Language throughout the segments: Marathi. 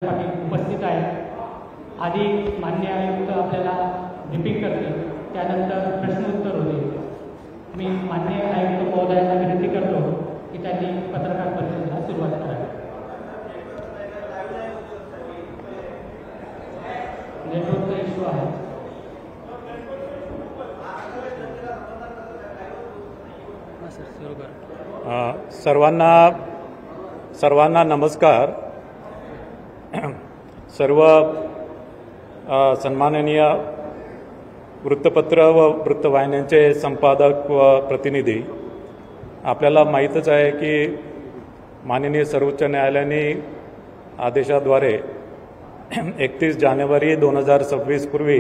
उपस्थित आहेत। आधी मान्य आयुक्त आपल्याला ब्रीफिंग करतील, त्यानंतर प्रश्न उत्तर होईल। मी मान्य आयुक्त महोदयांना विनंती करतो की त्यांनी पत्रकार परिषदेला सुरुवात करावी। नेटवर्कचा इश्यू आहे। सर्वांना नमस्कार। सर्व सन्माननीय वृत्तपत्र व वृत्तवाहिन्यांचे संपादक व प्रतिनिधी, आपल्याला माहीतच आहे की माननीय सर्वोच्च न्यायालयाने आदेशाद्वारे 31 जानेवारी 2026 पूर्वी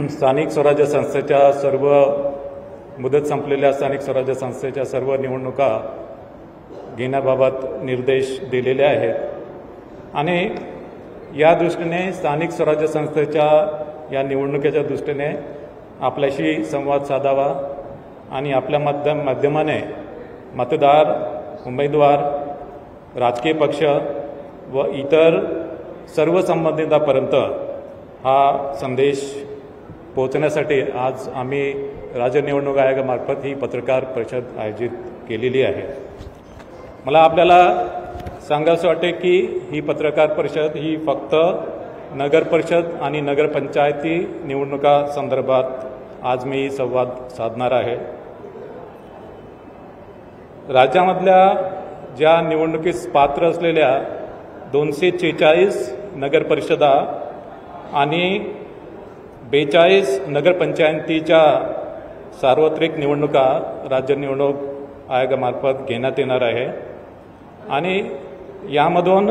स्थानिक स्वराज्य संस्थेच्या सर्व मुदत संपलेल्या स्थानिक स्वराज्य संस्थेच्या सर्व निवडणुका घेण्याबाबत निर्देश दिलेले आहेत आणि या दृष्टीने स्थानिक स्वराज्य संस्थेच्या या निवडणुकीच्या दृष्टीने आपल्याशी संवाद साधावा आणि आपल्या माध्यमाने मतदार, उमेदवार, राजकीय पक्ष व इतर सर्व संबंधितांपर्यंत हा संदेश पोहोचण्यासाठी आज आम्ही राज्य निवडणूक आयोगामार्फत ही पत्रकार परिषद आयोजित केलेली आहे। मला आपल्याला सांगायचं वाटते की ही पत्रकार परिषद ही फक्त नगर परिषद आणि नगरपंचायती निवडणुका संदर्भात आज मी संवाद साधणार आहे। राज्यामधल्या ज्या निवडणुकीस पात्र असलेल्या 246 नगर परिषदा आणि 42 नगरपंचायतीच्या सार्वत्रिक निवडणुका राज्य निवडणूक आयोगामार्फत घेण्यात येणार आहे आणि यामधून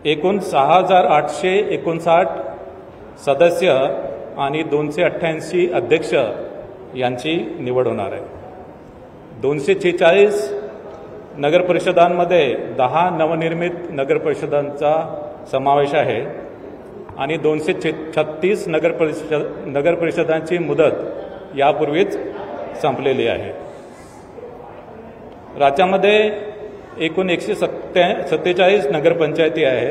एकूण 6,859 सदस्य आणि 288 अध्यक्ष यांची निवड होणार आहे। 246 नगरपरिषदांमध्ये 10 नवनिर्मित नगरपरिषदांचा समावेश आहे आणि 236 नगरपरिषदांची मुदत यापूर्वीच संपलेली आहे। राज्यामध्ये एकूण 147 नगरपंचायती आहे,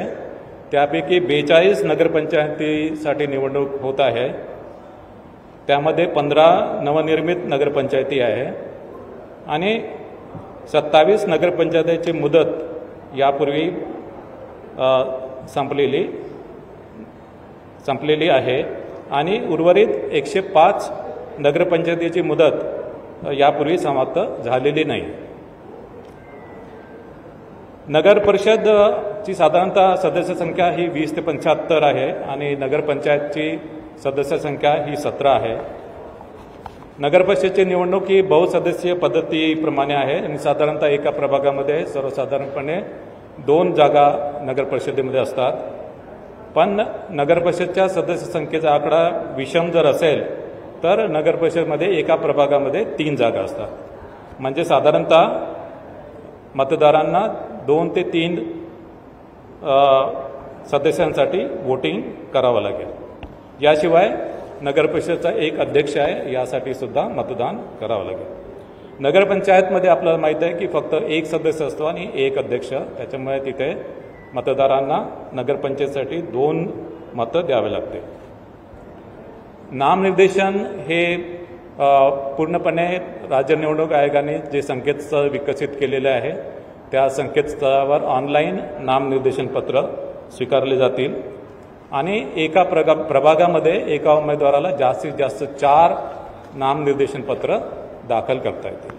त्यापैकी 42 नगरपंचायतीसाठी निवडणूक होत आहे। त्यामध्ये 15 नवनिर्मित नगरपंचायती आहे आणि 27 नगरपंचायतीची मुदत यापूर्वी संपलेली आहे आणि उर्वरित 105 नगरपंचायतीची मुदत यापूर्वी समाप्त झालेली नाही। नगर परिषदची साधारणतः सदस्य संख्या ही 20 ते 75 आहे आणि नगरपंचायतची सदस्य संख्या ही 17 आहे। नगर परिषदेची निवडणूक ही बहुसदस्यीय पद्धतीप्रमाणे आहे आणि साधारणतः एका प्रभागामध्ये सर्वसाधारणपणे 2 जागा नगर परिषदेमध्ये असतात, पण नगर परिषदच्या सदस्य संख्येचा आकडा विषम जर असेल तर नगर परिषदेमध्ये एका प्रभागामध्ये 3 जागा असतात, म्हणजे साधारणतः मतदारांना 2 ते 3 सदस्यांसाठी वोटिंग करावं लागेल। याशिवाय नगर परिषदेचा एक अध्यक्ष आहे, यासाठी सुद्धा मतदान करावं लागेल। नगरपंचायतमध्ये आपल्याला माहीत आहे की फक्त एक सदस्य असतो आणि एक अध्यक्ष, त्याच्यामुळे तिथे मतदारांना नगरपंचायतीसाठी 2 मतं द्यावे लागते। नामनिर्देशन हे पूर्णपणे राज्य निवडणूक आयोगाने जे संकेतस्थळ विकसित केलेले आहे त्या संकेतस्थळावर ऑनलाईन नामनिर्देशन पत्र स्वीकारले जातील आणि एका प्रभागामध्ये एका उमेदवाराला जास्तीत जास्त 4 नामनिर्देशन पत्र दाखल करता येतील।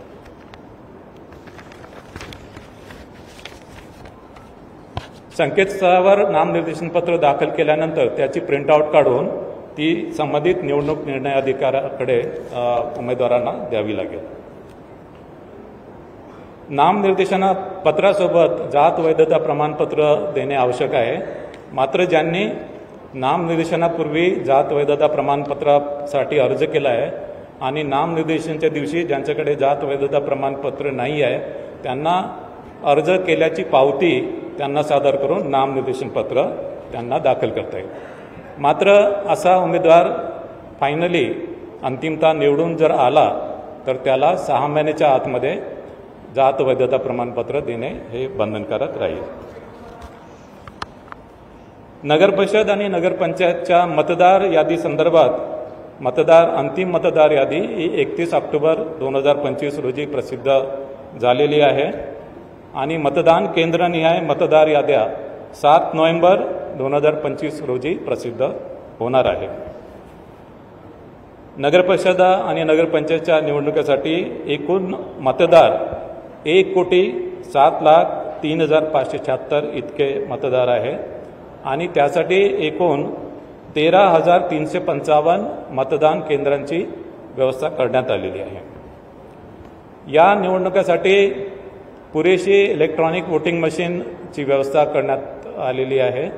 संकेतस्थळावर नामनिर्देशन पत्र दाखल केल्यानंतर त्याची प्रिंटआउट काढून ती संबंधित निवडणूक निर्णय अधिकाऱ्याकडे उमेदवारांना द्यावी लागेल। नामनिर्देशन पत्रासोबत जात वैधता प्रमाणपत्र देणे आवश्यक आहे, मात्र ज्यांनी नामनिर्देशनापूर्वी जात वैधता प्रमाणपत्रासाठी अर्ज केला आहे आणि नामनिर्देशनाच्या दिवशी ज्यांच्याकडे जात वैधता प्रमाणपत्र नाही आहे त्यांना अर्ज केल्याची पावती त्यांना सादर करून नामनिर्देशन पत्र त्यांना दाखल करता येईल। मात्र असा उमेदवार फायनली अंतिमतः निवडून जर आला तर त्याला 6 महिन्याच्या आतमध्ये जात वैधता प्रमाणपत्र देणे हे बंधनकारक राहील। नगर परिषद आणि नगरपंचायतच्या मतदार यादी संदर्भात अंतिम मतदार यादी ही 31 ऑक्टोबर 2025 रोजी प्रसिद्ध झालेली आहे आणि मतदान केंद्रनिहाय मतदार याद्या 7 नोव्हेंबर 2025 रोजी प्रसिद्ध होणार आहे. नगरपरिषद आणि नगरपंचायतच्या निवडणुकीसाठी एकूण मतदार 1,07,03,576 इतके मतदार आहे आणि त्यासाठी एकूण 13,355 मतदान केंद्रांची व्यवस्था करण्यात आलेली आहे. या निवडणुकीसाठी पुरेशी इलेक्ट्रॉनिक वोटिंग मशीनची व्यवस्था करण्यात आलेली आहे.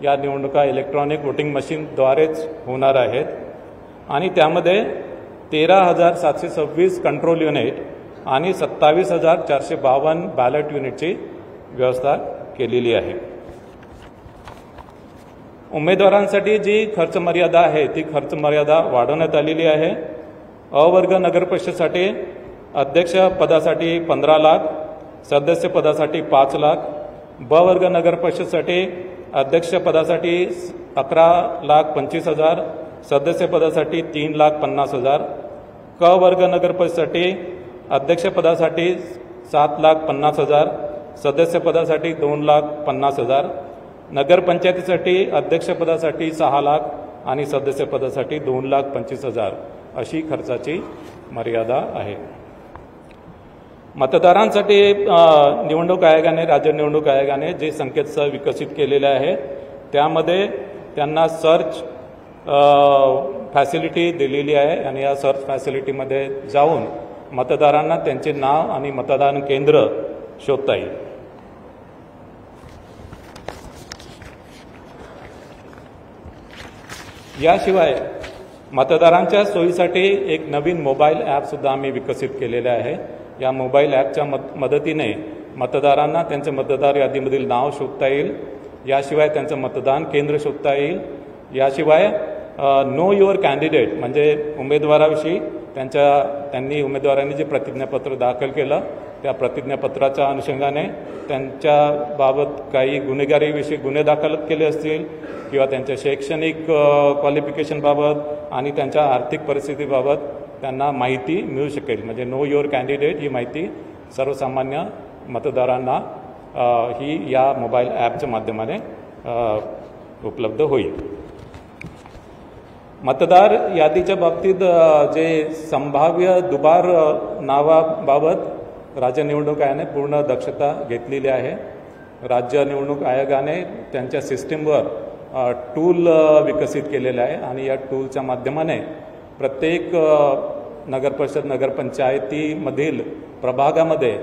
या निवडणुका इलेक्ट्रॉनिक वोटिंग मशीनद्वारेच होणार आहेत आणि त्यामध्ये 13,726 कंट्रोल युनिट आणि 27,452 बॅलेट युनिटची व्यवस्था केलेली आहे. उमेदवारांसाठी जी खर्च मर्यादा आहे ती खर्च मर्यादा वाढवण्यात आलेली आहे. अ वर्ग नगर परिषदेसाठी अध्यक्ष पदासाठी 15 लाख, सदस्य पदासाठी 5 लाख, ब वर्ग नगर परिषदेसाठी अध्यक्ष पदासाठी 11,25,000, सदस्य पदासाठी 3,50,000, क वर्ग नगर परिषदेसाठी अध्यक्ष पदासाठी 7,50,000, सदस्य पदासाठी 2,50,000, नगरपंचायतीसाठी अध्यक्ष पदासाठी 6 लाख आणि सदस्य पदासाठी 2,25,000 अशी खर्चाची मर्यादा आहे. मतदारांसाठी निवडणूक आयोगाने, राज्य निवडणूक आयोगाने जे संकेतस्थळ विकसित केलेले आहे त्यामध्ये त्यांना सर्च फॅसिलिटी दिलेली आहे आणि या सर्च फॅसिलिटीमध्ये जाऊन मतदारांना त्यांचे नाव आणि मतदान केंद्र शोधता येईल. याशिवाय मतदारांच्या सोयीसाठी एक नवीन मोबाईल ॲपसुद्धा आम्ही विकसित केलेले आहे. या मोबाईल ॲपच्या मदतीने मतदारांना त्यांच्या मतदार यादीमधील नाव शोधता येईल. याशिवाय त्यांचं मतदान केंद्र शोधता येईल. याशिवाय नो युअर कॅन्डिडेट म्हणजे उमेदवाराविषयी त्यांनी उमेदवारांनी जे प्रतिज्ञापत्र दाखल केलं त्या प्रतिज्ञापत्राच्या अनुषंगाने त्यांच्याबाबत काही गुन्हेगारीविषयी गुन्हे दाखल केले असतील किंवा त्यांच्या शैक्षणिक क्वालिफिकेशनबाबत आणि त्यांच्या आर्थिक परिस्थितीबाबत त्यांना माहिती मिळू शकेल. म्हणजे नो युअर कॅन्डिडेट ही माहिती सर्वसामान्य मतदारांना ही या मोबाईल ॲपच्या माध्यमाने उपलब्ध होईल. मतदार यादीच्या बाबतीत जे संभाव्य दुबार नावाबाबत राज्य निवडणूक आयोगाने पूर्ण दक्षता घेतलेली आहे. राज्य निवडणूक आयोगाने त्यांच्या सिस्टीमवर टूल विकसित केलेलं आहे आणि या टूलच्या माध्यमाने प्रत्येक नगरपरिषद नगरपंचायतीमधील प्रभागामध्ये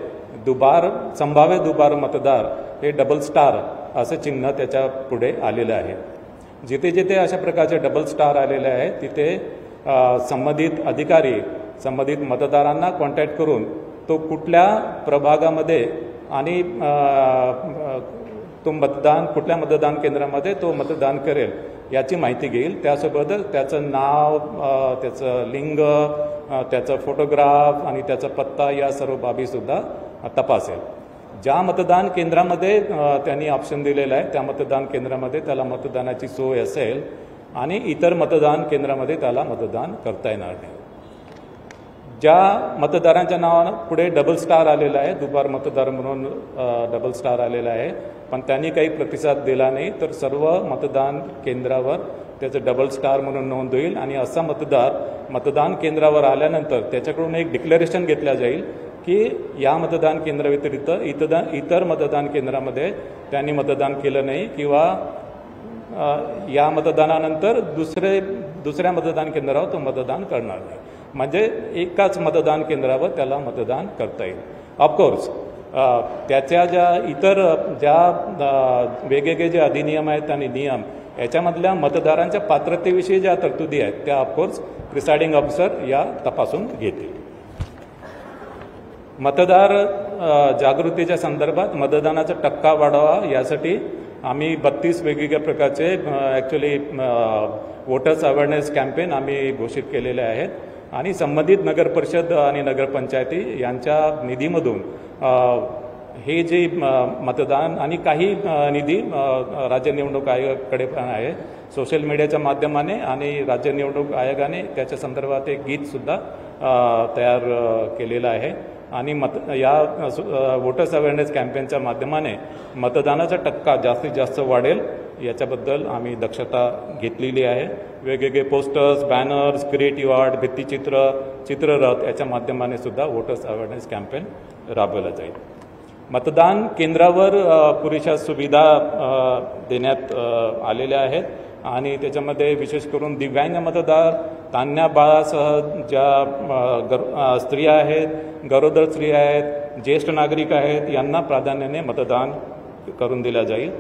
संभाव्य दुबार मतदार हे डबल स्टार असं चिन्ह त्याच्या पुढे आलेलं आहे. जिथे जिथे अशा प्रकारचे डबल स्टार आलेले आहे तिथे संबंधित अधिकारी संबंधित मतदारांना कॉन्टॅक्ट करून तो कुठल्या प्रभागामध्ये आणि तो कुठल्या मतदान केंद्रामध्ये तो मतदान करेल याची माहिती घेईल. त्यासोबतच त्याचं नाव, त्याचं लिंग, त्याचं फोटोग्राफ आणि त्याचा पत्ता या सर्व बाबीसुद्धा तपासेल. ज्या मतदान केंद्रामध्ये त्यांनी ऑप्शन दिलेलं आहे त्या मतदान केंद्रामध्ये त्याला मतदानाची सोय असेल आणि इतर मतदान केंद्रामध्ये त्याला मतदान करता येणार नाही. ज्या मतदारांच्या नावानं पुढे डबल स्टार आलेला आहे, दुबार मतदार म्हणून डबल स्टार आलेला आहे, पण त्यांनी काही प्रतिसाद दिला नाही तर सर्व मतदान केंद्रावर त्याचं डबल स्टार म्हणून नोंद होईल आणि असा मतदार मतदान केंद्रावर आल्यानंतर त्याच्याकडून एक डिक्लेरेशन घेतलं जाईल की या मतदान केंद्राव्यतिरिक्त इतर मतदान केंद्रामध्ये त्यांनी मतदान केलं नाही किंवा या मतदानानंतर दुसऱ्या मतदान केंद्रावर तो मतदान करणार नाही. म्हणजे एकाच मतदान केंद्रावर त्याला मतदान करता येईल. ऑफकोर्स त्याच्या ज्या वेगवेगळे जे अधिनियम आहेत आणि नियम याच्यामधल्या मतदारांच्या पात्रतेविषयी ज्या तरतुदी आहेत त्या ऑफकोर्स प्रिसाइडिंग ऑफिसर या तपासून घेतील. मतदार जागृतीच्या संदर्भात मतदानाचा टक्का वाढावा यासाठी आम्ही 32 वेगवेगळ्या प्रकारचे ॲक्च्युली वोटर्स अवेअरनेस कॅम्पेन आम्ही घोषित केलेले आहेत आणि संबंधित नगरपरिषद आणि नगरपंचायती यांच्या निधीमधून हे जे मतदान आणि काही निधी राज्य निवडणूक आयोगाकडे पण आहे. सोशल मीडियाच्या माध्यमाने आणि राज्य निवडणूक आयोगाने त्याच्या संदर्भात एक गीतसुद्धा तयार केलेलं आहे. आणि या वोटर्स अवेअरनेस कॅम्पेनच्या माध्यमाने मतदानाचा टक्का जास्तीत जास्त वाढेल याच्याबद्दल आम्ही दक्षता घेतलेली आहे. वेगवेगळे पोस्टर्स, बॅनर्स, क्रिएटिव्ह आर्ट, भित्तिचित्र, चित्ररथ याच्या माध्यमाने सुद्धा वोटर्स अवेअरनेस कॅम्पेन राबवला जाईल. मतदान केंद्रावर पुरेशा सुविधा देण्यात आलेल्या आहेत आणि त्याच्यामध्ये विशेष करून दिव्यांग मतदार, तान्ह्या बाळासह ज्या स्त्रिया आहेत, गरोदर स्त्रिया आहेत, ज्येष्ठ नागरिक आहेत यांना प्राधान्याने मतदान करून दिलं जाईल.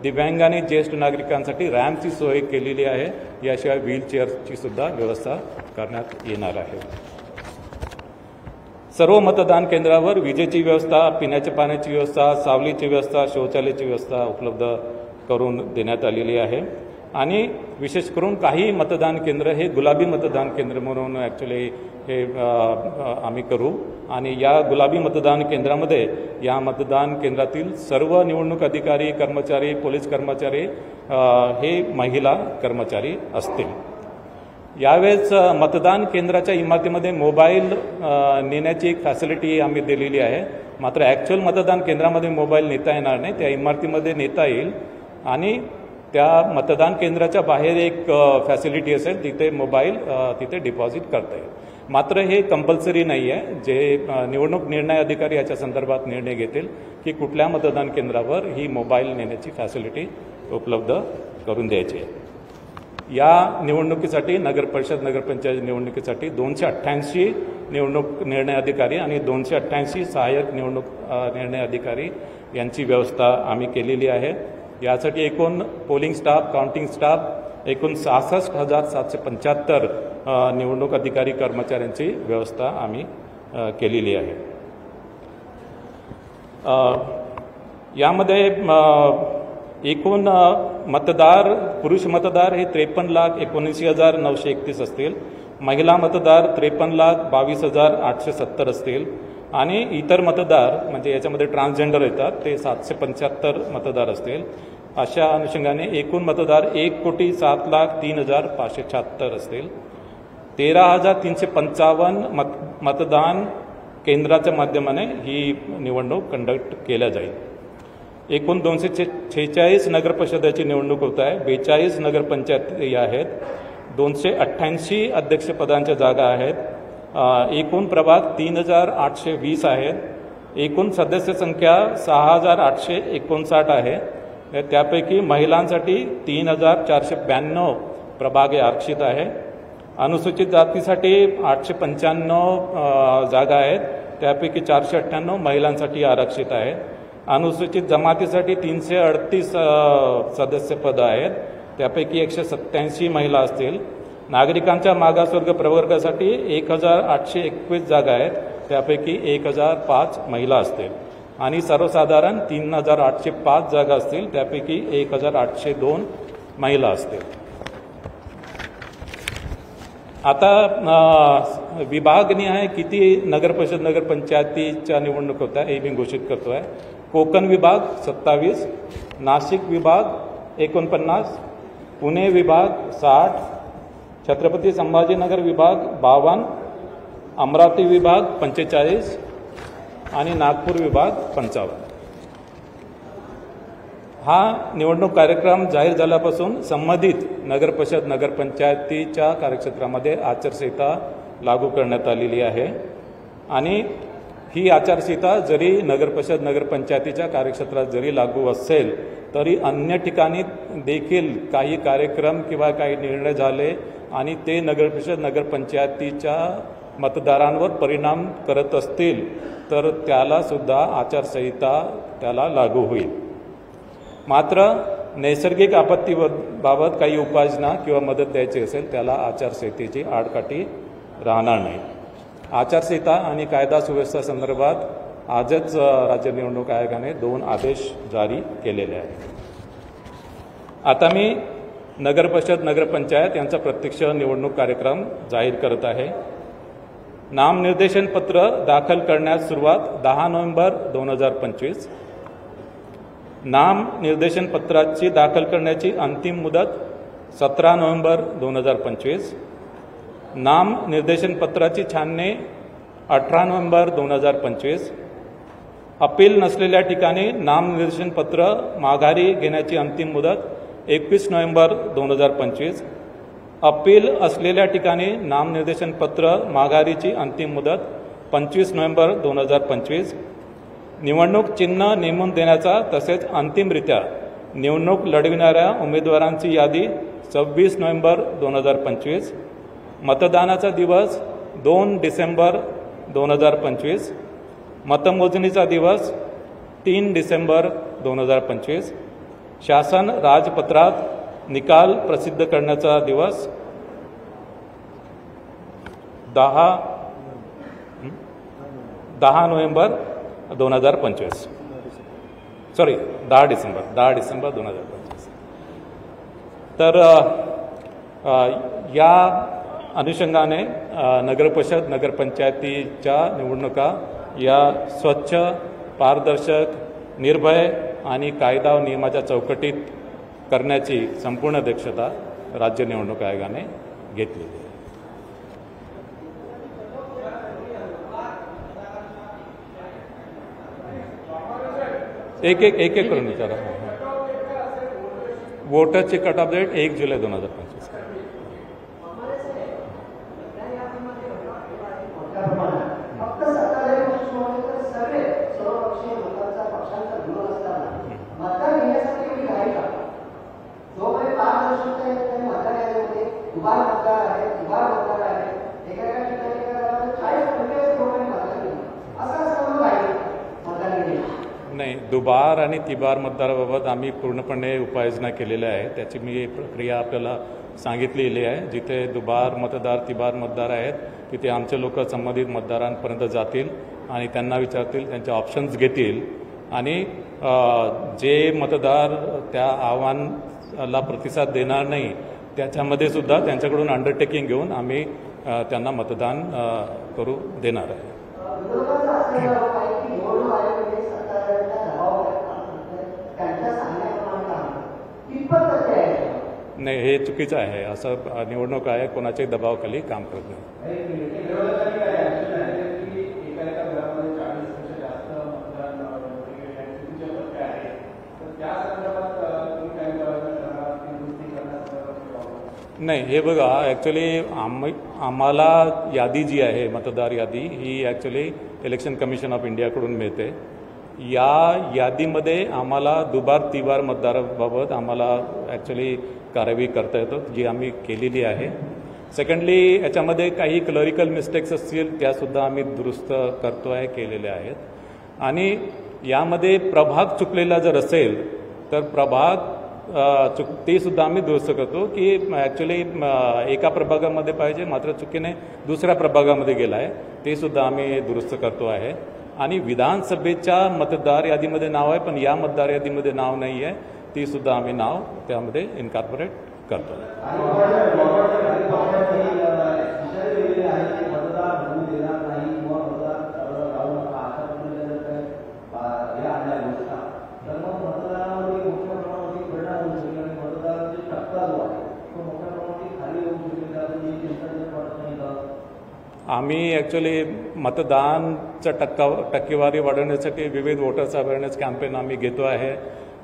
दिव्यांग आणि ज्येष्ठ नागरिकांसाठी रॅम्पची सोय केलेली आहे. याशिवाय व्हीलचेअरची सुद्धा व्यवस्था करण्यात येणार आहे. सर्व मतदान केंद्रावर विजेची व्यवस्था, पिण्याच्या पाण्याची व्यवस्था, सावलीची व्यवस्था, शौचालयाची व्यवस्था उपलब्ध करून देण्यात आलेली आहे. आणि विशेष करून काही मतदान केंद्र हे गुलाबी मतदान केंद्र म्हणून ॲक्च्युली हे आम्ही करू. आणि या गुलाबी मतदान केंद्रामध्ये या मतदान केंद्रातील सर्व निवडणूक अधिकारी, कर्मचारी, पोलीस कर्मचारी हे महिला कर्मचारी असतील. यावेळेस मतदान केंद्राच्या इमारतीमध्ये मोबाईल नेण्याची एक फॅसिलिटी आम्ही दिलेली आहे. मात्र ॲक्च्युअल मतदान केंद्रामध्ये मोबाईल नेता येणार नाही, त्या इमारतीमध्ये नेता येईल. आणि त्या मतदान केंद्राच्या बाहेर एक फॅसिलिटी असेल, तिथे मोबाईल तिथे डिपॉझिट करता येईल. मात्र हे कंपल्सरी नाही आहे. जे निवडणूक निर्णय अधिकारी याच्या संदर्भात निर्णय घेतील की कुठल्या मतदान केंद्रावर ही मोबाईल नेण्याची फॅसिलिटी उपलब्ध करून द्यायची आहे. या निवडणुकीसाठी नगरपरिषद नगरपंचायत निवडणुकीसाठी 288 निवडणूक निर्णय अधिकारी आणि 288 सहाय्यक निवडणूक निर्णय अधिकारी यांची व्यवस्था आम्ही केलेली आहे. यासाठी एकूण पोलिंग स्टाफ, काउंटिंग स्टाफ एकूण 66,775 निवडणूक अधिकारी कर्मचाऱ्यांची व्यवस्था आम्ही केलेली आहे. यामध्ये एकूण मतदार, पुरुष मतदार हे 53,79,931 असतील. महिला मतदार 53,22,870 असतील. आणि इतर मतदार म्हणजे याच्यामध्ये ट्रान्सजेंडर येतात ते 775 मतदार असतील. अशा अनुषंगाने एकूण मतदार 1,07,03,576 असतील. 13,355 मतदान केंद्राच्या माध्यमाने ही निवडणूक कंडक्ट केल्या जाईल. एकूण 246 नगरपरिषदेची निवडणूक होत आहे. 42 नगरपंचायती आहेत. 288 अध्यक्षपदांच्या जागा आहेत. एकूण प्रभाग 3,820 आहेत. एकूण सदस्य संख्या 6,859 आहे. त्यापैकी महिलांसाठी 3,492 प्रभाग हे आरक्षित आहे. अनुसूचित जातीसाठी 895 जागा आहेत. त्यापैकी 498 महिलांसाठी आरक्षित आहे. अनुसूचित जमातीसाठी 338 सदस्यपद आहेत. त्यापैकी 187 महिला असतील. नागरिकांच्या मागासवर्ग प्रवर्गासाठी 1,821 जागा आहेत. त्यापैकी 1,005 महिला असतील. आणि सर्वसाधारण 3,805 जागा असतील. त्यापैकी 1,802 महिला असतील. आता विभागनिहाय किती नगरपरिषद नगरपंचायतीच्या निवडणूक होत आहे हे मी घोषित करतो आहे. कोकण विभाग 27, नाशिक विभाग 49, पुणे विभाग 60, छत्रपती संभाजीनगर विभाग 52, अमरावती विभाग 45 आणि नागपूर विभाग 55. हा निवडणूक कार्यक्रम जाहीर झाल्यापासून संबंधित नगरपरिषद नगरपंचायतीच्या कार्यक्षेत्रामध्ये आचारसंहिता लागू करण्यात आलेली आहे. आणि ही आचारसंहिता जरी नगरपरिषद नगरपंचायतीच्या कार्यक्षेत्रात जरी लागू असेल तरी अन्य ठिकाणी देखील काही कार्यक्रम किंवा काही निर्णय झाले आणि ते नगरपरिषद नगरपंचायतीच्या मतदारांवर परिणाम करत असतील तर त्याला सुद्धा आचारसंहिता त्याला लागू होईल. मात्र नैसर्गिक आपत्तीबाबत काही उपाययोजना किंवा मदत द्यायची असेल त्याला आचारसंहितेची आडकाठी राहणार नाही. आचारसंहिता आणि कायदा सुव्यवस्था संदर्भात आजच राज्य निवडणूक आयोगाने 2 आदेश जारी केलेले आहेत. आता मी नगरपरिषद नगरपंचायत यांचा प्रत्यक्ष निवडणूक कार्यक्रम जाहीर करत आहे. नामनिर्देशन पत्र दाखल करण्यास सुरुवात 10 नोव्हेंबर 2025. नामनिर्देशन पत्राची दाखल करण्याची अंतिम मुदत 17 नोव्हेंबर 2025. नामनिर्देशन पत्राची छाननी 18 नोव्हेंबर 2025. अपील नसलेल्या ठिकाणी नामनिर्देशन पत्र माघारी घेण्याची अंतिम मुदत 21 नोव्हेंबर 2025. अपील असलेल्या ठिकाणी नामनिर्देशन पत्र माघारीची अंतिम मुदत 25 नोव्हेंबर 2025. निवडणूक चिन्ह नेमून देण्याचा तसेच अंतिमरित्या निवडणूक लढविणाऱ्या उमेदवारांची यादी 26 नोव्हेंबर 2025. मतदानाचा दिवस 2 डिसेंबर 2025. मतमोजणीचा दिवस 3 डिसेंबर 2025. शासन राजपत्रात निकाल प्रसिद्ध करण्याचा दिवस 10 नोव्हेंबर 2025. 10 डिसेंबर 2025. तर या अनुषंगाने नगरपरिषद नगरपंचायतीच्या निवडणुका या स्वच्छ, पारदर्शक, निर्भय आणि कायदा व नियमाच्या चौकटीत करण्याची संपूर्ण दक्षता राज्य निवडणूक आयोगाने घेतली. एक करून विचारा. वोटरची कट ऑफ डेट 1 जुलै 2025. नाही, दुबार आणि तिबार मतदाराबाबत आम्ही पूर्णपणे उपाययोजना केलेल्या आहे. त्याची मी प्रक्रिया आपल्याला सांगितलेली आहे. जिथे दुबार मतदार, तिबार मतदार आहेत तिथे आमचे लोक संबंधित मतदारांपर्यंत जातील आणि त्यांना विचारतील, त्यांचे ऑप्शन्स घेतील आणि जे मतदार त्या आव्हानाला प्रतिसाद देणार नाही त्याच्यामध्ये सुद्धा त्यांच्याकडून अंडरटेकिंग घेऊन आम्ही त्यांना मतदान करू देणार आहे. नाही, हे चुकीचं आहे. असं निवडणूक आहे कोणाच्याही दबावाखाली काम करत नाही. नाही, हे बघा, ॲक्च्युली आम्हाला यादी जी आहे मतदार यादी ही ॲक्च्युली इलेक्शन कमिशन ऑफ इंडियाकडून मिळते. या यादीमध्ये आम्हाला दुबार तिबार मतदाराबाबत आम्हाला ॲक्च्युली कार्यवाही करता येतो, जी आम्ही केलेली आहे. सेकंडली, याच्यामध्ये काही क्लरिकल मिस्टेक्स असतील त्यासुद्धा आम्ही दुरुस्त करतो आहे, केलेल्या आहेत. आणि यामध्ये प्रभाग चुकलेला जर असेल तर प्रभाग ते सुद्धा आम्ही दुरुस्त करतो की ॲक्च्युली एका प्रभागामध्ये पाहिजे मात्र चुकीने दुसऱ्या प्रभागामध्ये गेला आहे, ते सुद्धा आम्ही दुरुस्त करतो आहे. आणि विधानसभेच्या मतदार यादीमध्ये नाव आहे पण या मतदार यादीमध्ये नाव नाही आहे, ती सुद्धा आम्ही नाव त्यामध्ये इन्कॉर्पोरेट करतो. आम्ही ॲक्च्युली मतदानचा टक्केवारी वाढवण्यासाठी विविध वोटर्स अवेअरनेस कॅम्पेन आम्ही घेतो आहे.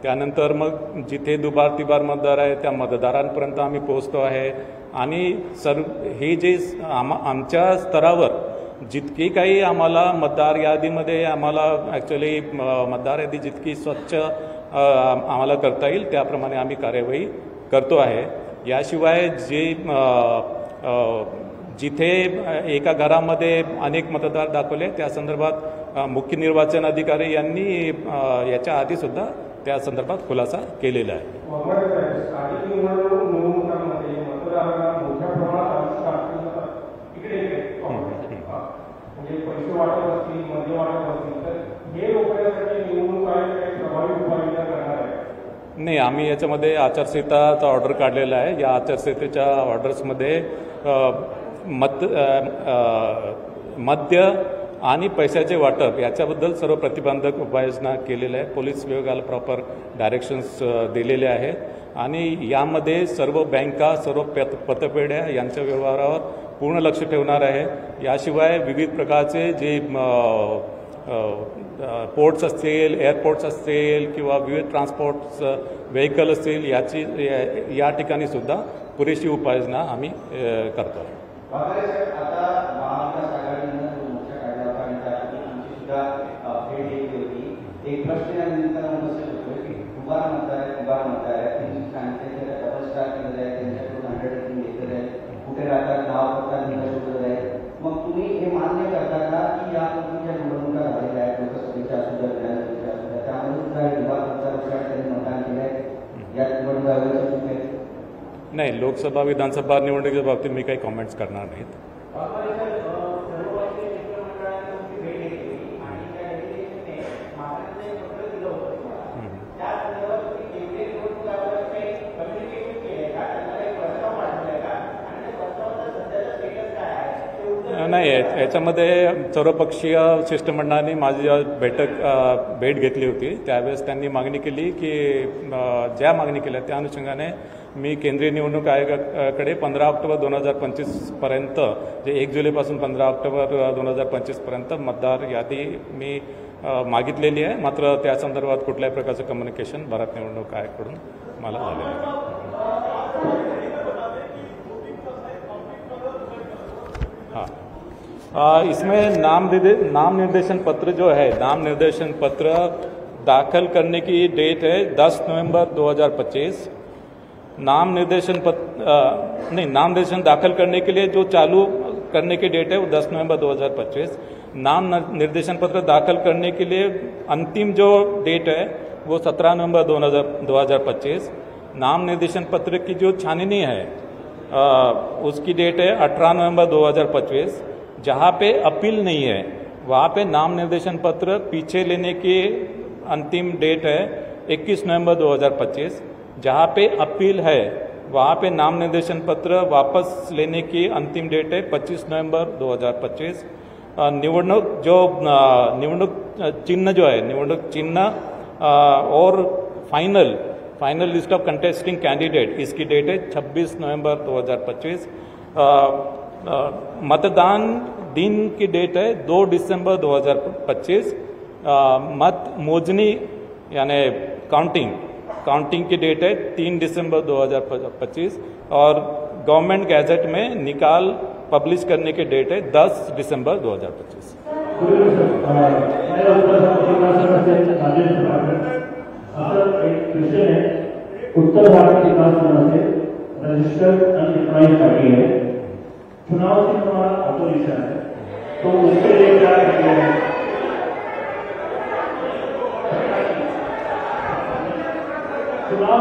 त्यानंतर मग जिथे दुबार तिबार मतदार आहे त्या मतदारांपर्यंत आम्ही पोहोचतो आहे. आणि हे जे आमच्या स्तरावर जितकी काही आम्हाला मतदार यादीमध्ये आम्हाला ॲक्च्युली मतदार यादी जितकी स्वच्छ आम्हाला करता येईल त्याप्रमाणे आम्ही कार्यवाही करतो आहे. याशिवाय जिथे एका घरामध्ये अनेक मतदार दाखवले त्या संदर्भात मुख्य निर्वाचन अधिकारी यांनी याच्या आधी सुद्धा त्या संदर्भात खुलासा केलेला आहे. नाही, आम्ही याच्यामध्ये आचारसंहिताचा ऑर्डर काढलेला आहे. या आचारसंहितेच्या ऑर्डर्समध्ये मद्य आणि पैशाचे वाटप याच्याबद्दल सर्व प्रतिबंधक उपाययोजना केलेल्या आहे. पोलीस विभागाला प्रॉपर डायरेक्शन्स दिलेले आहेत आणि यामध्ये सर्व बँका, सर्व पतपेढ्या यांच्या व्यवहारावर पूर्ण लक्ष ठेवणार आहे. याशिवाय विविध प्रकारचे जे पोर्ट्स असतील, एअरपोर्ट्स असतील किंवा विविध ट्रान्सपोर्ट्स व्हेकल असतील या ठिकाणी सुद्धा पुरेशी उपाययोजना आम्ही करतो. एक प्रश्न या निमित्तानं होतो की उभार म्हणताय डबल स्टार केलेलं आहे, त्यांच्याकडून 100% घेतलेलं आहे, कुठे राहतात, नाव करतात, निघत आहे. मग तुम्ही हे मान्य करता का की या ज्या निवडणुका झालेल्या आहेत लोकसभेच्या असू द्या, विधानसभेच्या असू द्या, त्यामध्ये उभार मतदार त्यांनी मतदान केलं आहे, या निवडणुका नाही, लोकसभा विधानसभा निवडणुकीच्या बाबतीत मी काही कॉमेंट्स करणार नाहीत. नाही, याच्यामध्ये सर्वपक्षीय शिष्टमंडळाने माझी भेट घेतली होती. त्यावेळेस त्यांनी मागणी केली की ज्या मागणी केल्या त्या अनुषंगाने मी केंद्रीय निवडणूक आयोगाकडे 15 ऑक्टोबर 2025 पर्यंत, जे 1 जुलैपासून 15 ऑक्टोबर 2025 पर्यंत मतदार यादी मी मागितलेली आहे. मात्र त्या संदर्भात कुठल्याही प्रकारचं कम्युनिकेशन भारत निवडणूक आयोगाकडून मला झालेलं आहे. इसमें नाम निर्देशन पत्र जो है, नाम निर्देशन पत्र दाखिल करने की डेट है 10 नवंबर 2025. नाम निर्देशन दाखिल करने के लिए जो चालू करने की डेट है वो 10 नवंबर 2025. नाम निर्देशन पत्र दाखिल करने के लिए अंतिम जो डेट है वो 17 नवंबर 2025. नाम निर्देशन पत्र की जो छाननी है उसकी डेट है 18 नवंबर 2025. जहाँ पे अपील नहीं है वहाँ पे नाम निर्देशन पत्र पीछे लेने की अंतिम डेट है 21 नवंबर 2025. जहाँ पे अपील है वहाँ पे नाम निर्देशन पत्र वापस लेने की अंतिम डेट है 25 नवंबर 2025. निवडणूक चिन्ह जो है, निवडणूक चिन्ह और final list of contesting candidate, इसकी डेट है 26 नवंबर 2025. मतदान दिन की डेट है 2 दिसंबर 2025. मत मोजनी यानी काउंटिंग की डेट है 3 दिसंबर 2025 और गवर्नमेंट गैजेट में निकाल पब्लिश करने की डेट है 10 दिसंबर 2025. उत्तर भारत विकास से रजिस्टर्ड अनडिफाइंड पार्टी है, चुनाव से हमारा अपोजिशन है, तो उसके लिए क्या करेंगे? चुनाव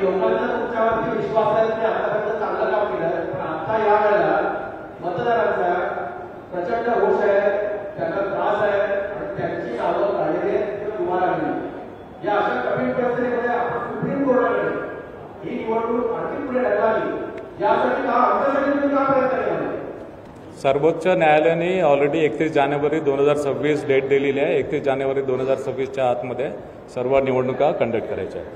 लोकांचा तुमच्यावरती विश्वास आहे की आतापर्यंत चांगलं काम केलं, पण आता या वेळेला मतदारांचा प्रचंड रोष आहे, त्यांना त्रास आहे आणि त्यांची नावं काढलेली उभा राहिली. या अशा कठीण परिस्थितीमध्ये आपण सुप्रीम कोर्टाकडे ही निवडणूक आणखी पुढे ढकलावी यासाठी आमच्यासाठी तुम्ही का प्रयत्न केला? सर्वोच्च न्यायालयाने ऑलरेडी 31 जानेवारी 2026 डेट दिलेली आहे. 31 जानेवारी 2026च्या आतमध्ये सर्व निवडणुका कंडक्ट करायच्या आहेत.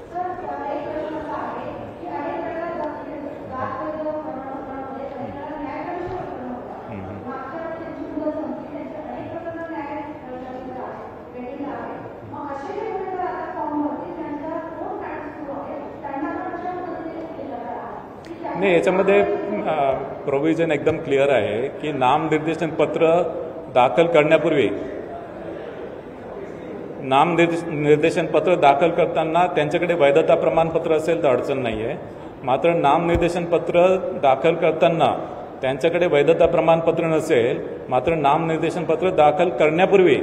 नाही, याच्यामध्ये प्रोव्हिजन एकदम क्लिअर आहे की नामनिर्देशन पत्र दाखल करण्यापूर्वी नामनिर्देशन पत्र दाखल करताना त्यांच्याकडे वैधता प्रमाणपत्र असेल तर अडचण नाही आहे. मात्र नामनिर्देशन पत्र दाखल करताना त्यांच्याकडे वैधता प्रमाणपत्र नसेल, मात्र नामनिर्देशन पत्र दाखल करण्यापूर्वी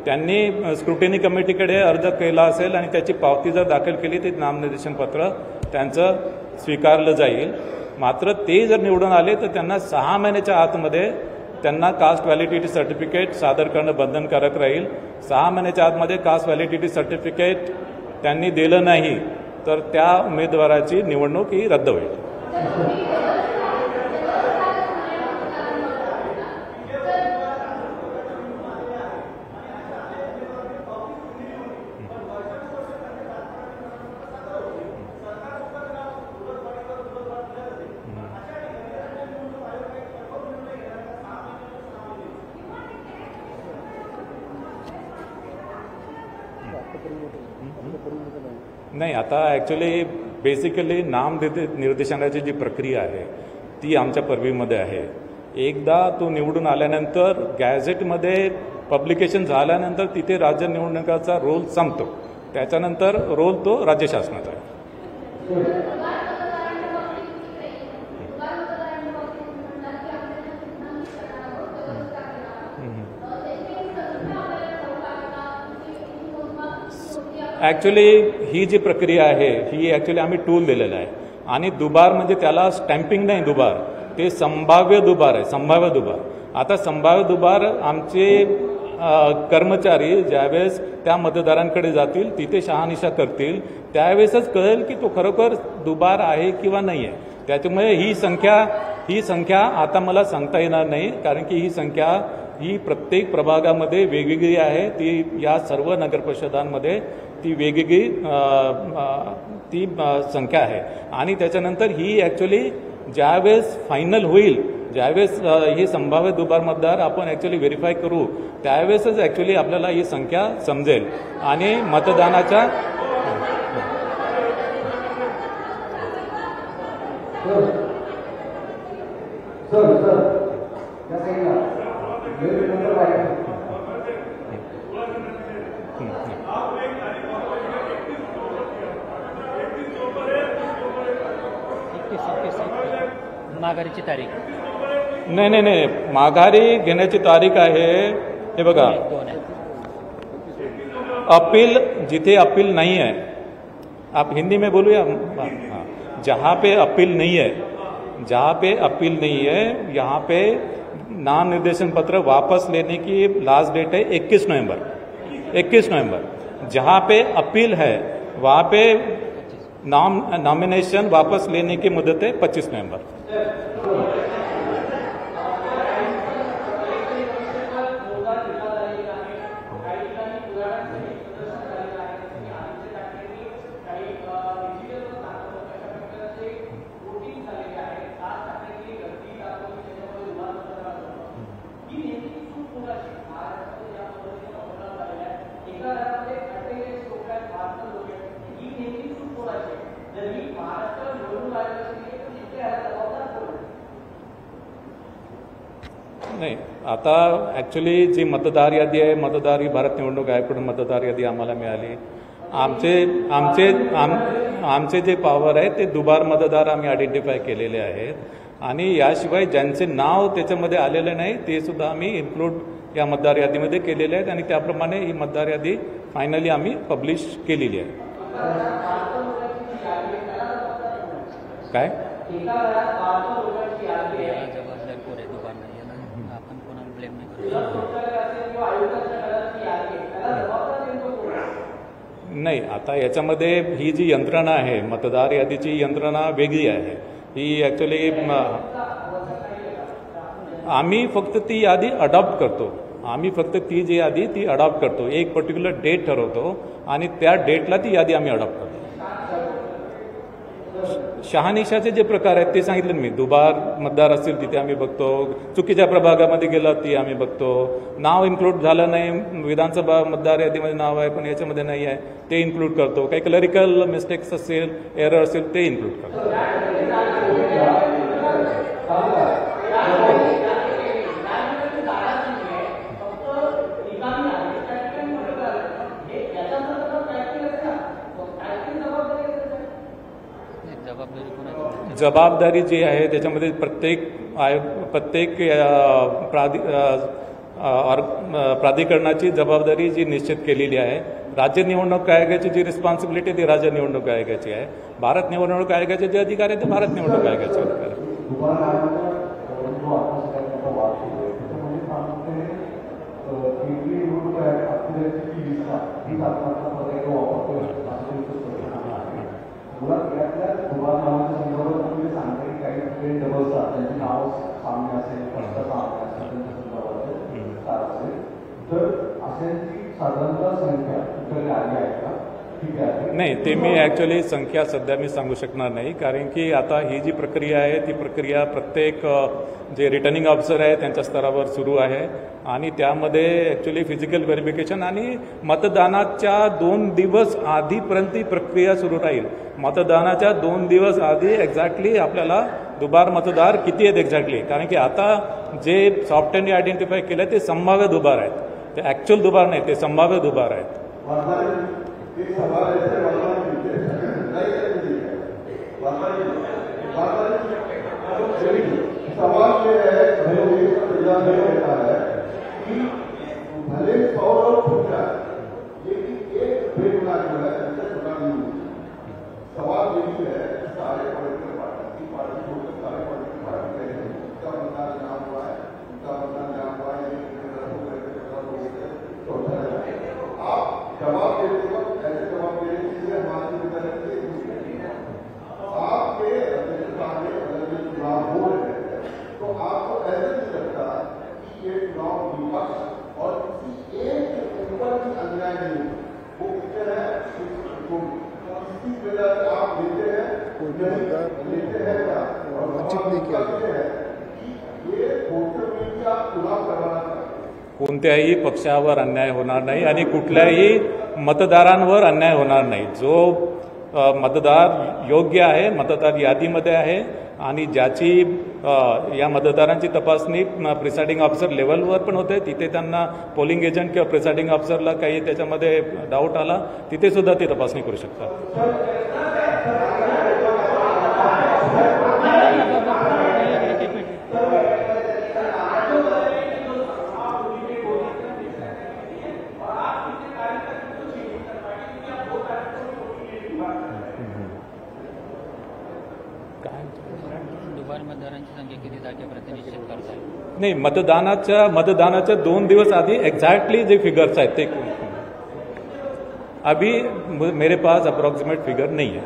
त्यांनी स्क्रुटिनी कमिटीकडे अर्ज केला असेल आणि त्याची पावती जर दाखल केली तर नामनिर्देशन पत्र त्यांचं स्वीकारलं जाईल. मात्र ते जर निवडून आले तर त्यांना 6 महिन्याच्या आतमध्ये त्यांना कास्ट व्हॅलिडिटी सर्टिफिकेट सादर करणं बंधनकारक राहील. 6 महिन्याच्या आतमध्ये कास्ट व्हॅलिडिटी सर्टिफिकेट त्यांनी दिलं नाही तर त्या उमेदवाराची निवडणूक ही रद्द होईल. नाही, आता ॲक्च्युली बेसिकली नाम निर्देशनाची जी प्रक्रिया आहे ती आमच्या परवीमध्ये आहे. एकदा तो निवडून आल्यानंतर गॅझेटमध्ये पब्लिकेशन झाल्यानंतर तिथे राज्य निवडणुकाचा रोल संपतो. त्याच्यानंतर रोल तो राज्य शासनाचा आहे. ॲक्च्युली ही जी प्रक्रिया आहे ही ॲक्च्युली आम्ही टूल दिलेला आहे आणि दुबार म्हणजे त्याला स्टॅम्पिंग नाही, दुबार ते संभाव्य दुबार आहे, संभाव्य दुबार. आता संभाव्य दुबार आमचे कर्मचारी ज्यावेळेस त्या मतदारांकडे जातील तिथे शहानिशा करतील त्यावेळेसच कळेल की तो खरोखर दुबार आहे किंवा नाही आहे. त्याच्यामुळे ही संख्या आता मला सांगता येणार नाही, कारण की ही संख्या ही प्रत्येक प्रभागामध्ये वेगवेगळी आहे. ती या सर्व नगरपरिषदांमध्ये ती वेगवेगळी ती संख्या आहे आणि त्याच्यानंतर ही ॲक्च्युली ज्यावेळेस फायनल होईल, ज्यावेळेस ही संभाव्य दुबार मतदार आपण ॲक्च्युली व्हेरीफाय करू त्यावेळेसच ॲक्च्युली आपल्याला ही संख्या समजेल आणि मतदानाच्या माघारीची तारीख नाही, माघारी घेण्याची तारीख आहे हे बघा. अपील जिथे अपील नहीं है, आप हिंदी में बोलूँ या हाँ, जहाँ पे अपील नहीं है, जहाँ पे अपील नहीं है यहाँ पे नाम निर्देशन पत्र वापस लेने की लास्ट डेट है 21 नवंबर. जहाँ पे अपील है वहाँ पे नॉमिनेशन वापस लेने की मुदत है 25 नवंबर. नाही, आता ॲक्च्युली जी मतदार यादी आहे, मतदार ही भारत निवडणूक आयोगाकडून मतदार यादी आम्हाला मिळाली. आमचे जे पॉवर आहे ते दुबार मतदार आम्ही आयडेंटिफाय केलेले आहेत आणि याशिवाय ज्यांचे नाव त्याच्यामध्ये आलेले नाही ते सुद्धा आम्ही इन्क्लूड या मतदार यादीमध्ये केलेले आहेत आणि त्याप्रमाणे ही मतदार यादी फायनली आम्ही पब्लिश केलेली आहे. काय नाही, आता याच्यामध्ये ही जी यंत्रणा आहे मतदार यादीची यंत्रणा वेगळी आहे. ही ॲक्च्युली आम्ही फक्त ती यादी अडॉप्ट करतो. आम्ही फक्त ती जी यादी ती अडॉप्ट करतो. एक पर्टिक्युलर डेट ठरवतो आणि त्या डेटला ती यादी आम्ही अडॉप्ट करतो. शहानिशाचे जे प्रकार आहेत ते सांगितले मी. दुबार मतदार असतील तिथे आम्ही बघतो, चुकीच्या प्रभागामध्ये गेलं ती आम्ही बघतो, नाव इन्क्लूड झालं नाही, विधानसभा मतदार यादीमध्ये नाव आहे पण याच्यामध्ये नाही आहे ते इन्क्लूड करतो, काही क्लरिकल मिस्टेक्स असेल, एरर असेल ते इन्क्लूड करतो. जबाबदारी जी आहे त्याच्यामध्ये प्रत्येक प्राधिकरणाची जबाबदारी जी निश्चित केलेली आहे. राज्य निवडणूक आयोगाची जी रिस्पॉन्सिबिलिटी ती राज्य निवडणूक आयोगाची आहे. भारत निवडणूक आयोगाचे जे अधिकार आहे ते भारत निवडणूक आयोगाचे अधिकार आहे. अशांची साधारणतः संख्या तुमच्याकडे आली आहे का? किती आहे? नाही, ते मी ॲक्च्युली संख्या सध्या मी सांगू शकणार नाही, कारण की आता ही जी प्रक्रिया आहे ती प्रक्रिया प्रत्येक जे रिटर्निंग ऑफिसर आहे त्यांच्या स्तरावर सुरू आहे आणि त्यामध्ये ॲक्च्युली फिजिकल व्हेरिफिकेशन आणि मतदानाच्या 2 दिवस आधीपर्यंत ही प्रक्रिया सुरू राहील. मतदानाच्या 2 दिवस आधी एक्झॅक्टली आपल्याला दुबार मतदार किती आहेत एक्झॅक्टली, कारण की आता जे सॉफ्टवेअरने आयडेंटिफाय केलं ते संभाव्य दुबार आहेत, ते ॲक्च्युअल दुबार नाही, ते संभाव्य दुबार आहेत. सवाल ये है होता है कि भले 100 लोग छूट जाए लेकिन एक बेगुना जो है उनसे छुटा नहीं होगा. सवाल ये भी है सारे पॉलिटिकल पार्टी छोड़कर सारे पॉलिटिकल पार्टी रहे हैं, उनका मतदान जहाँ हुआ है उनका मतदान जहाँ हुआ है आप जवाब देते वक्त ऐसे जवाब दे रहे हमारी आपके चुनाव हो रहे हैं तो आपको ऐसे नहीं लगता कि ये चुनाव विपक्ष और किसी एक के ऊपर भी अन्याय नहीं हो, वो कितने हैं किसी वजह से आप लेते हैं क्या और वंचित नहीं किया है कि ये वोटर में आप चुनाव करवाना चाहिए. कोणत्याही पक्षावर अन्याय होणार नाही आणि कुठल्याही मतदारांवर अन्याय होणार नाही. जो मतदार योग्य आहे, मतदार यादीमध्ये आहे आणि ज्याची या मतदारांची तपासणी प्रिसाइडिंग ऑफिसर लेवलवर पण होते, तिथे त्यांना पोलिंग एजंट किंवा प्रिसाइडिंग ऑफिसरला काही त्याच्यामध्ये डाऊट आला तिथे सुद्धा ती तपासणी करू शकतात. नाही, मतदानाच्या 2 दिवस आधी एक्झॅक्टली जे फिगर्स आहेत ते अभी मेरे पास अप्रॉक्सिमेट फिगर नहीं है.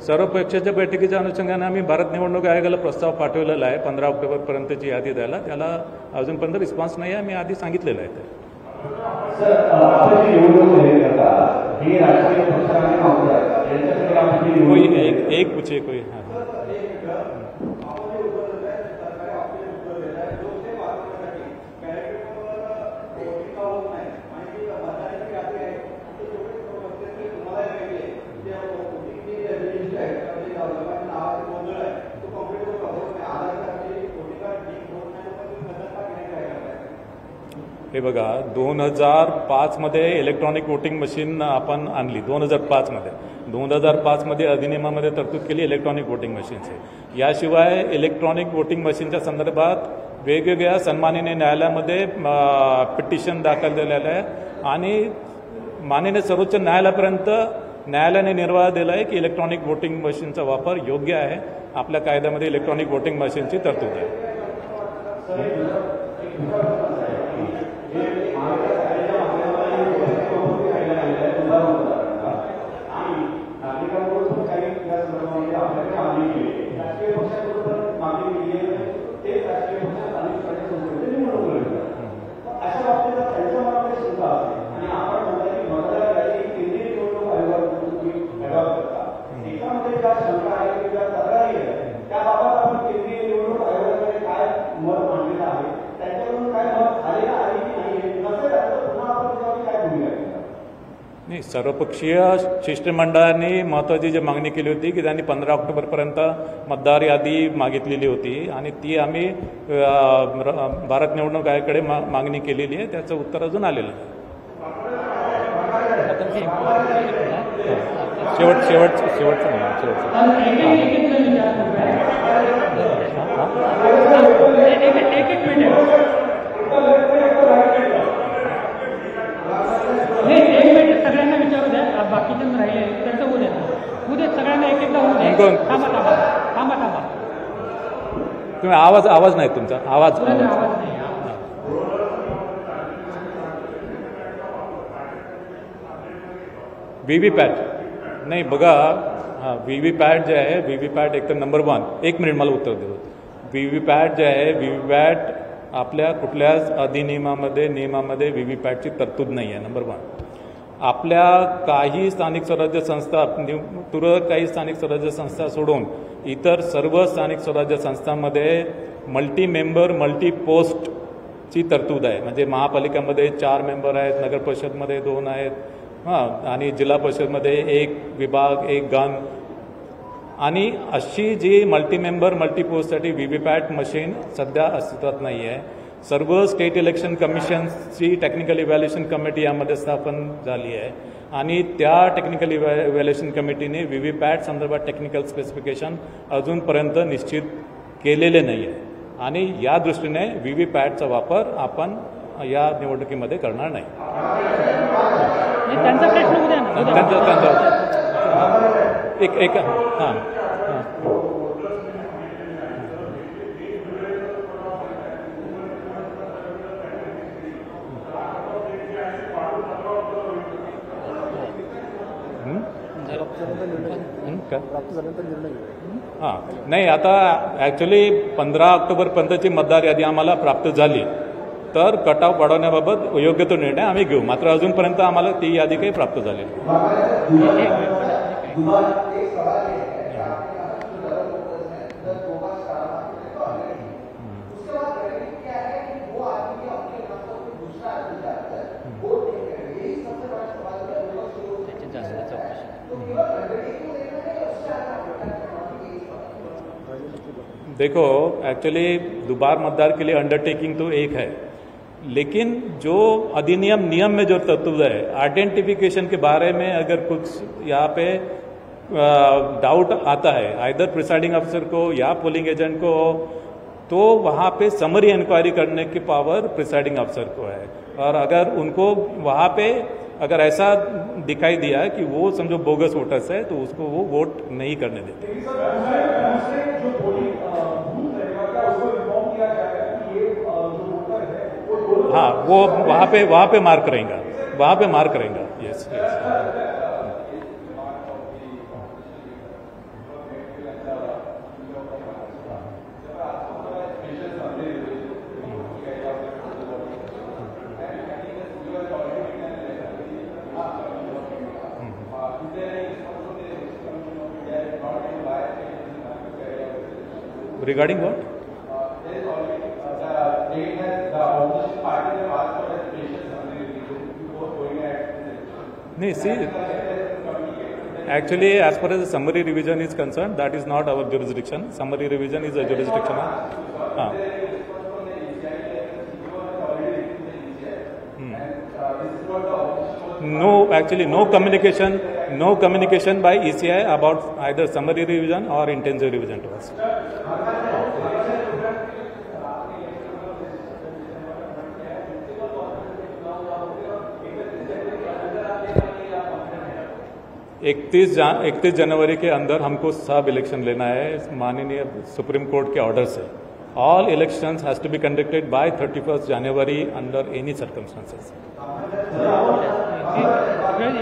सर्व पक्षाच्या बैठकीच्या अनुषंगाने आम्ही भारत निवडणूक आयोगाला प्रस्ताव पाठवलेला आहे 15 ऑक्टोबरपर्यंतची यादी द्यायला. त्याला अजूनपर्यंत रिस्पॉन्स नाही आहे, मी आधी सांगितलेलं आहे ते. कोई एक पूछे कोई. हे बघा, 2005 मध्ये इलेक्ट्रॉनिक वोटिंग मशीन आपण आणली. 2005 मध्ये अधिनियमामध्ये तरतूद केली इलेक्ट्रॉनिक वोटिंग मशीनची. याशिवाय इलेक्ट्रॉनिक वोटिंग मशीनच्या संदर्भात वेगवेगळ्या सन्माननीय न्यायालयामध्ये पिटिशन दाखल झालेलं आहे आणि माननीय सर्वोच्च न्यायालयापर्यंत न्यायालयाने निर्वाह दिला आहे की इलेक्ट्रॉनिक वोटिंग मशीनचा वापर योग्य आहे. आपल्या कायद्यामध्ये इलेक्ट्रॉनिक वोटिंग मशीनची तरतूद आहे. नाही, सर्वपक्षीय शिष्टमंडळाने महत्त्वाची जी मागणी केली होती की त्यांनी 15 ऑक्टोबरपर्यंत मतदार यादी मागितलेली होती आणि ती आम्ही भारत निवडणूक आयोगाकडे मागणी केलेली आहे. त्याचं उत्तर अजून आलेलं नाही. शेवटचं सगळ्यांना विचारू द्या, बाकीच्यांना राहिले त्यांचं उद्या सगळ्यांना एक एकदा होऊ द्या. थांबा. तुम्ही आवाज नाही तुमचा आवाज नाही. व्हीव्हीपॅट नाही बघा, व्ही व्ही पॅट जे आहे, व्ही व्ही पॅट एक तर नंबर 1, 1 मिनिट मला उत्तर देऊ. व्ही व्ही पॅट जे आहे, व्ही व्ही पॅट आपल्या कुठल्याच अधिनियमामध्ये नियमामध्ये व्ही व्ही पॅटची तरतूद नाही आहे. नंबर 1. आपल्या काही स्थानिक स्वराज्य संस्था, तुरळक काही स्थानिक स्वराज्य संस्था सोडून इतर सर्व स्थानिक स्वराज्य संस्थांमध्ये मल्टी मेंबर मल्टी पोस्टची तरतूद आहे. म्हणजे महापालिकामध्ये 4 मेंबर आहेत, नगर परिषदमध्ये 2 आहेत, आणि जिल्हा परिषदमध्ये 1 विभाग 1 गण. आणि अशी जी मल्टी मेंबर मल्टी पोस्टसाठी व्ही व्ही पॅट मशीन सध्या अस्तित्वात नाही आहे. सर्व स्टेट इलेक्शन कमिशनची टेक्निकल इव्हॅल्युएशन कमिटी यामध्ये स्थापन झाली आहे आणि त्या टेक्निकल इव्हॅल्युएशन कमिटीने व्ही व्ही पॅट संदर्भात टेक्निकल स्पेसिफिकेशन अजूनपर्यंत निश्चित केलेले नाही आहे. आणि या दृष्टीने व्ही व्ही पॅटचा वापर आपण या निवडणुकीमध्ये करणार नाही. त्यांचा प्रश्न उद्या ना. एक हां हां नाही, आता ॲक्च्युली 15 ऑक्टोबरपर्यंतची मतदार यादी आम्हाला प्राप्त झाली तर कट-ऑफ वाढवण्याबाबत योग्य तो निर्णय आम्ही घेऊ. मात्र अजूनपर्यंत आम्हाला ती यादी काही प्राप्त झाली देखो, एक्चुअली दोबारा मतदार के लिए अंडरटेकिंग तो एक है, लेकिन जो अधिनियम नियम में जो तरतूद है, आइडेंटिफिकेशन के बारे में अगर कुछ यहाँ पे डाउट आता है आइदर प्रिसाइडिंग अफसर को या पोलिंग एजेंट को, तो वहाँ पे समरी इंक्वायरी करने की पावर प्रिसाइडिंग अफसर को है. और अगर उनको वहाँ पे अगर ऐसा दिखाई दिया कि वो समझो बोगस वोटर्स है तो उसको वो वोट नहीं करने देते. हाँ, वो वहाँ पे मार्क करेंगे, वहाँ पे मार्क करेंगे. Yes. Regarding what? No, see, actually, as far as the summary revision is concerned, that is not our jurisdiction. Summary revision is a jurisdiction of. No, actually, no communication by ECI about either summary revision or intensive revision to us. 31 January के अंदर हमको सब इलेक्शन लेना है माननीय supreme court K order say. All elections has to be conducted by 31st January under any circumstances.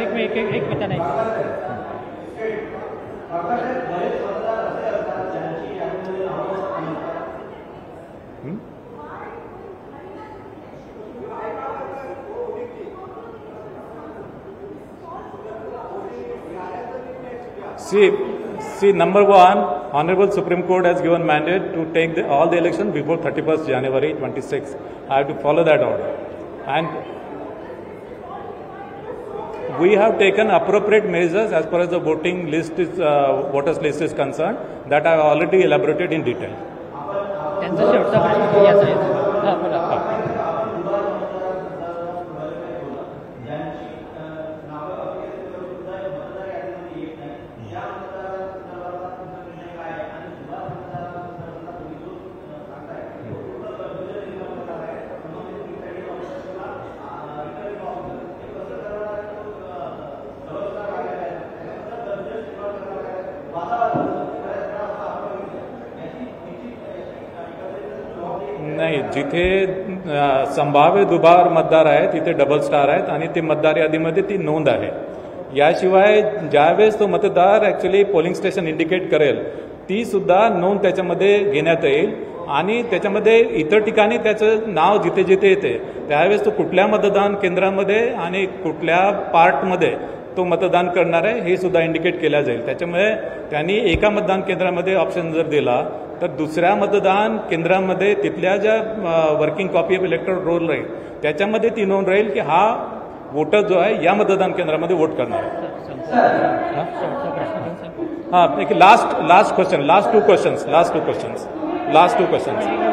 एक मिनिट नाही. See, number one, Honorable Supreme Court has given mandate to take all the election before 31st January 26. I have to follow that order. And we have taken appropriate measures as far as the voting list is, voters list is concerned, that I have already elaborated in detail. त्यांचा शेवटचा प्रश्न याचा आहे. हां, बोला. नाही, जिथे संभाव्य दुबार मतदार आहेत तिथे डबल स्टार आहेत आणि ते मतदार यादीमध्ये ती नोंद आहे. याशिवाय ज्यावेळेस तो मतदार ॲक्च्युली पोलिंग स्टेशन इंडिकेट करेल ती सुद्धा नोंद त्याच्यामध्ये घेण्यात येईल आणि त्याच्यामध्ये इतर ठिकाणी त्याचं नाव जिथे जिथे येते त्यावेळेस तो कुठल्या मतदान केंद्रामध्ये आणि कुठल्या पार्टमध्ये तो मतदान करणार आहे हे सुद्धा इंडिकेट केल्या जाईल. त्याच्यामुळे त्यांनी एका मतदान केंद्रामध्ये ऑप्शन जर दिला तर दुसऱ्या मतदान केंद्रामध्ये तिथल्या ज्या working copy of electoral roll राहील त्याच्यामध्ये ती नोंद राहील की हा वोटर जो आहे या मतदान केंद्रामध्ये वोट करणार आहे. हां, एक last question, last two questions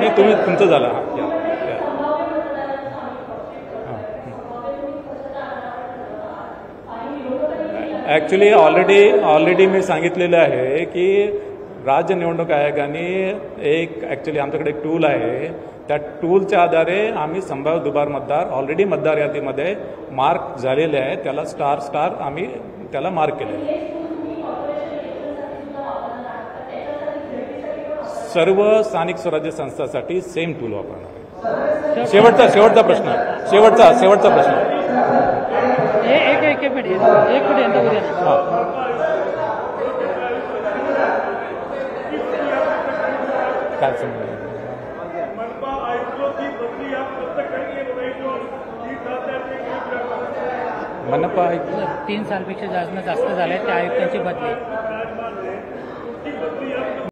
हे तुमचं झालं. ॲक्च्युली ऑलरेडी मी सांगितलेलं आहे की राज्य निवडणूक आयोगाने ॲक्च्युली आमच्याकडे एक टूल आहे. त्या टूलच्या आधारे आम्ही संभाव्य दुबार मतदार ऑलरेडी मतदार यादीमध्ये मार्क झालेले आहे त्याला स्टार आम्ही त्याला मार्क केले. सर्व स्थानिक स्वराज्य संस्थांसाठी सेम टूल वापरणार आहे. शेवटचा प्रश्न. एक मिनिट काय समजा मनपा 3 सालपेक्षा जास्त झाले त्या आयुक्तांची बदली